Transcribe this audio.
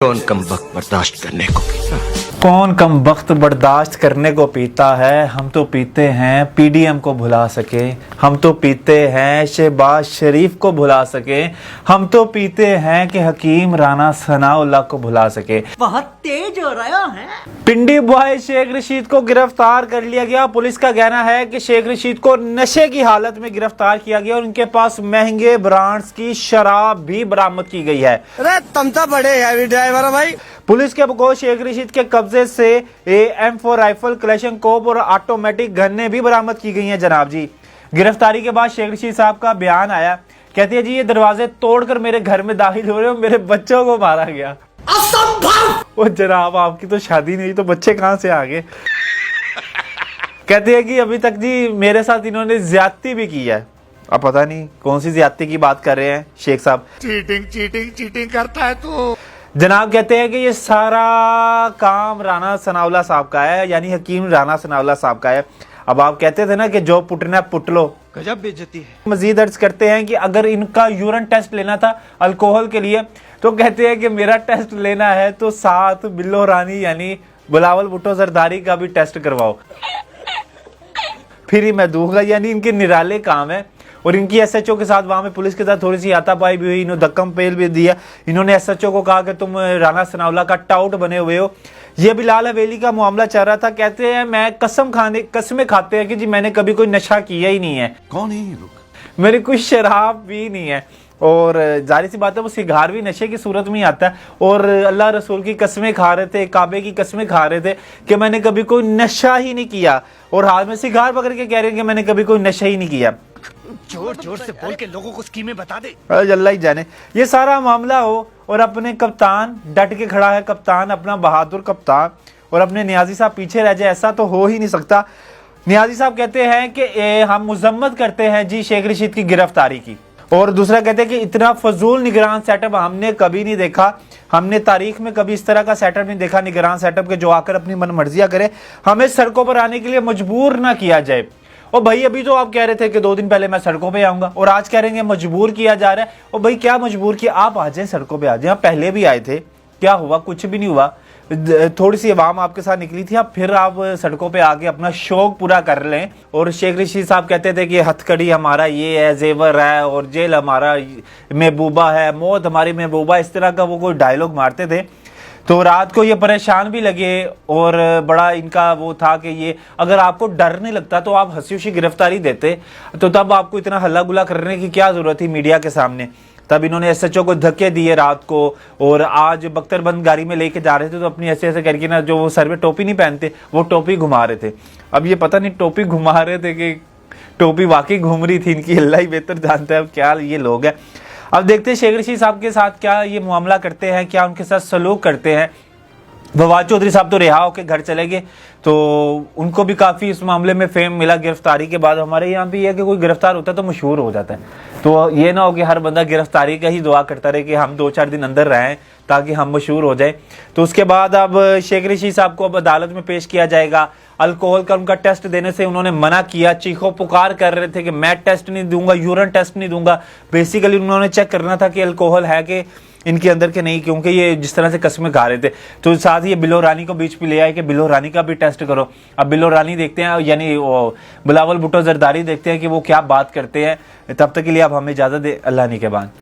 कौन कम वक्त बर्दाश्त करने को पीता है? कौन कम वक्त बर्दाश्त करने को पीता है। हम तो पीते हैं पीडीएम को भुला सके, हम तो पीते हैं शहबाज शरीफ को भुला सके, हम तो पीते हैं कि हकीम राना सनाउल्लाह को भुला सके। बहुत तेज हो रहा है। पिंडी बॉय शेख रशीद को गिरफ्तार कर लिया गया। पुलिस का कहना है कि शेख रशीद को नशे की हालत में गिरफ्तार किया गया और उनके पास महंगे ब्रांड्स की शराब भी बरामद की गई है। अरे तुम तो बड़े हैवी ड्राइवर हो भाई। पुलिस के को शेख रशीद के कब्जे से AM4 राइफल, क्लैशनकोप और ऑटोमेटिक गन्ने भी बरामद की गई हैं जनाब जी। गिरफ्तारी के बाद शेख रशीद साहब का बयान आया, कहती है जी ये दरवाजे तोड़कर मेरे घर में दाखिल हो रहे हो, मेरे बच्चों को मारा गया। असंभव। वो जनाब आपकी तो शादी नहीं तो बच्चे कहां से आ गए। कहती है कि अभी तक जी मेरे साथ इन्होंने ज्यादती भी की है। अब पता नहीं कौन सी ज्यादती की बात कर रहे हैं शेख साहब। चीटिंग करता है तू। जनाब कहते हैं कि ये सारा काम राना सनाउल्लाह साहब का है, यानी हकीम राना सनाउल्लाह साहब का है। अब आप कहते थे ना कि जो पुटना पुट लो। गजब बेइज्जती है। मजीद अर्ज करते हैं कि अगर इनका यूरिन टेस्ट लेना था अल्कोहल के लिए तो कहते हैं कि मेरा टेस्ट लेना है तो साथ बिल्लो रानी यानी बिलावल भुट्टो जरदारी का भी टेस्ट करवाओ, फिर ही मैं दूंगा। यानी इनके निराले काम है। और इनकी SHO के साथ वहां पे पुलिस के साथ थोड़ी सी हाथापाई भी हुई, इन्होंने धक्कम पेल भी दिया। इन्होंने SHO को कहा कि तुम राना सनाउल्लाह का टाउट बने हुए हो। ये बिलाल हवेली का मामला चल रहा था। कहते हैं मैं कसमें खाते हैं कि जी मैंने कभी कोई नशा किया ही नहीं है। कौन है ये लोग? मेरी कोई शराब भी नहीं है। और जाहिर सी बात है वो सिगार भी नशे की सूरत में ही आता है। और अल्लाह रसूल की कसमें खा रहे थे, काबे की कसमें खा रहे थे कि मैंने कभी कोई नशा ही नहीं किया। और हाथ में सिगार पकड़ के कह रहे हैं कि मैंने कभी कोई नशा ही नहीं किया। जोर जोर से बोल के लोगों को स्कीमें बता दे। अल्लाह ही जाने। ये सारा मामला हो और अपने कप्तान डट के खड़ा है, कप्तान अपना बहादुर कप्तान, और अपने नियाजी साहब पीछे रह जाए, ऐसा तो हो ही नहीं सकता। नियाजी साहब कहते हैं कि हम मुजम्मत करते हैं जी शेख रशीद की गिरफ्तारी की। और दूसरा कहते हैं कि इतना फजूल निगरान सेटअप हमने कभी नहीं देखा, हमने तारीख में कभी इस तरह का सेटअप नहीं देखा निगरान सेटअप के जो आकर अपनी मनमर्जियां करे, हमें सड़कों पर आने के लिए मजबूर ना किया जाए। और भाई अभी तो आप कह रहे थे कि 2 दिन पहले मैं सड़कों पे आऊंगा और आज कह रहे हैं मजबूर किया जा रहा है। और भाई क्या मजबूर किया? आप आ जाए सड़कों पे आ जाए। आप पहले भी आए थे, क्या हुआ? कुछ भी नहीं हुआ। थोड़ी सी आवाम आपके साथ निकली थी, आप फिर आप सड़कों पे आके अपना शौक पूरा कर लें। और शेख रशीद साहब कहते थे कि हथकड़ी हमारा ये है, जेवर है, और जेल हमारा महबूबा है, मौत हमारी महबूबा, इस तरह का वो कोई डायलॉग मारते थे। तो रात को ये परेशान भी लगे और बड़ा इनका वो था कि ये अगर आपको डर नहीं लगता तो आप हंसी उसी गिरफ्तारी देते, तो तब आपको इतना हल्ला गुल्ला करने की क्या जरूरत थी मीडिया के सामने। तब इन्होंने SHO को धक्के दिए रात को। और आज बख्तरबंद गाड़ी में लेके जा रहे थे तो अपनी ऐसे करके ना, जो वो सर में टोपी नहीं पहनते वो टोपी घुमा रहे थे। अब ये पता नहीं टोपी घुमा रहे थे कि टोपी वाकई घूम रही थी इनकी, अल्लाह ही बेहतर जानता है अब क्या ये लोग हैं। अब देखते हैं शेख रशीद साहब के साथ क्या ये मामला करते हैं, क्या उनके साथ सलूक करते हैं। फवाद चौधरी साहब तो रिहा होकर घर चले गए, तो उनको भी काफ़ी इस मामले में फेम मिला गिरफ्तारी के बाद। हमारे यहाँ भी है कि कोई गिरफ्तार होता है तो मशहूर हो जाता है। तो ये ना हो कि हर बंदा गिरफ्तारी का ही दुआ करता रहे कि हम 2-4 दिन अंदर रहें ताकि हम मशहूर हो जाए। तो उसके बाद अब शेख रशीद साहब को अब अदालत में पेश किया जाएगा। अल्कोहल का उनका टेस्ट देने से उन्होंने मना किया, चीखो पुकार कर रहे थे कि मैं टेस्ट नहीं दूंगा, यूरिन टेस्ट नहीं दूंगा। बेसिकली उन्होंने चेक करना था कि अल्कोहल है कि इनके अंदर के नहीं, क्योंकि ये जिस तरह से कस्में खा रहे थे। तो साथ ही ये बिलो रानी को बीच पे ले आए कि बिलो रानी का भी टेस्ट करो। अब बिलो रानी देखते हैं, यानी बिलावल भुट्टो जरदारी देखते हैं कि वो क्या बात करते हैं। तब तक के लिए अब हमें इजाजत दे, अल्लाह निगहबान।